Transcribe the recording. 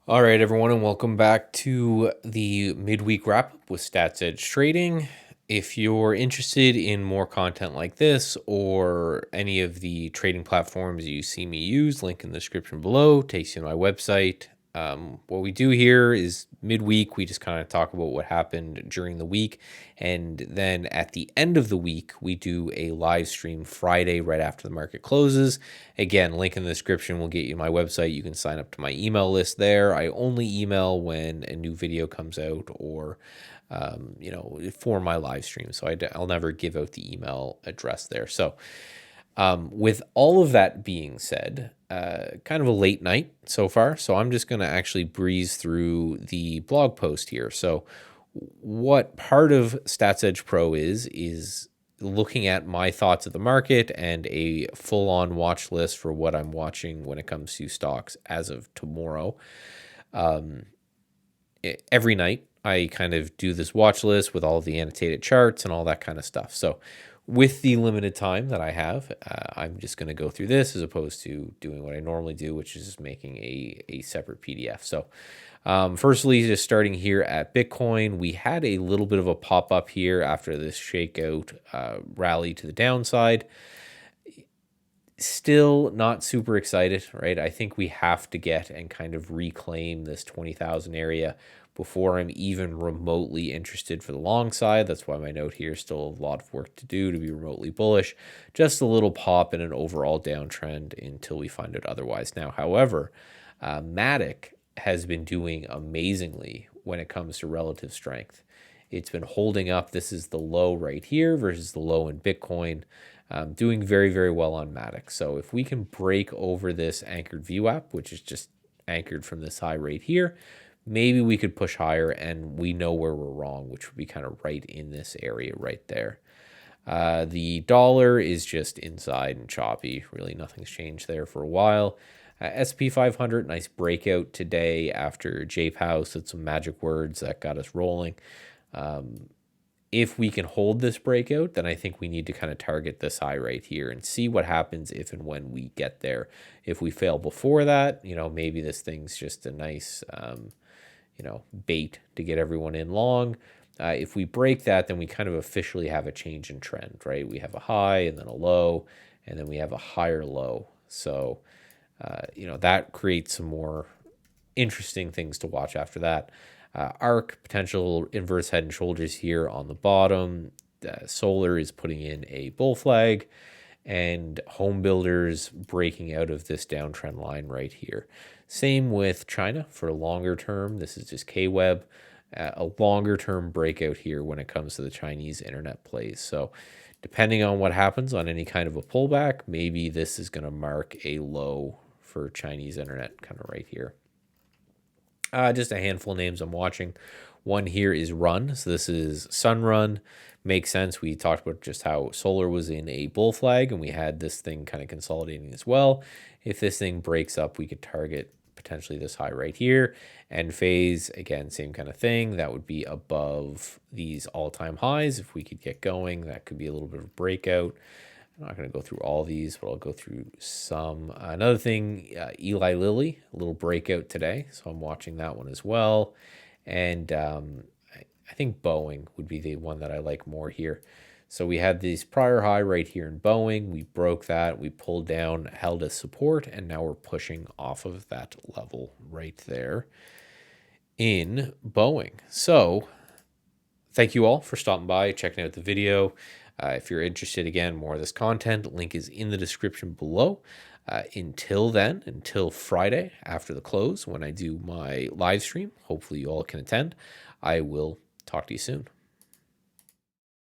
All right, everyone, and welcome back to the midweek wrap up with Stats Edge Trading. If you're interested in more content like this or any of the trading platforms you see me use, link in the description below, takes you to my website. What we do here is midweek, we just kind of talk about what happened during the week. And then at the end of the week, we do a live stream Friday right after the market closes. Again, link in the description will get you my website. You can sign up to my email list there. I only email when a new video comes out or for my live stream. So I'll never give out the email address there. So with all of that being said, kind of a late night so far. So I'm just going to actually breeze through the blog post here. So what part of Stats Edge Pro is looking at my thoughts of the market and a full-on watch list for what I'm watching when it comes to stocks as of tomorrow. Every night I kind of do this watch list with all the annotated charts and all that kind of stuff. So with the limited time that I have, I'm just going to go through this as opposed to doing what I normally do, which is just making a separate PDF. So firstly, just starting here at Bitcoin, we had a little bit of a pop-up here after this shakeout rally to the downside. Still not super excited, right? I think we have to get and kind of reclaim this 20,000 area before I'm even remotely interested for the long side. That's why my note here is still a lot of work to do to be remotely bullish. Just a little pop in an overall downtrend until we find out otherwise. Now, however, Matic has been doing amazingly when it comes to relative strength. It's been holding up. This is the low right here versus the low in Bitcoin. Doing very, very well on Matic. So if we can break over this anchored VWAP, which is just anchored from this high right here, maybe we could push higher, and we know where we're wrong, which would be kind of right in this area right there. The dollar is just inside and choppy. Really nothing's changed there for a while. SP 500, nice breakout today after JPOW said some magic words that got us rolling. If we can hold this breakout, then I think we need to kind of target this high right here and see what happens if and when we get there. If we fail before that, maybe this thing's just a nice, bait to get everyone in long. If we break that, then we kind of officially have a change in trend, right? We have a high and then a low, and then we have a higher low. So, that creates some more interesting things to watch after that. ARC, potential inverse head and shoulders here on the bottom. Solar is putting in a bull flag, and home builders breaking out of this downtrend line right here. Same with China for a longer term. This is just KWeb, a longer term breakout here when it comes to the Chinese internet plays. So depending on what happens on any kind of a pullback, maybe this is going to mark a low for Chinese internet kind of right here. Just a handful of names I'm watching. One here is Run. So this is Sunrun. Makes sense. We talked about just how Solar was in a bull flag, and we had this thing kind of consolidating as well. If this thing breaks up, we could target potentially this high right here. And phase, again, same kind of thing. That would be above these all-time highs. If we could get going, that could be a little bit of a breakout. I'm not going to go through all these, but I'll go through some. Another thing, Eli Lilly, a little breakout today, so I'm watching that one as well. And I think Boeing would be the one that I like more here. So we had this prior high right here in Boeing. We broke that. We pulled down, held as support, and now we're pushing off of that level right there in Boeing. So thank you all for stopping by, checking out the video. If you're interested, again, more of this content, link is in the description below. Until then, until Friday after the close, when I do my live stream, hopefully you all can attend, I will talk to you soon.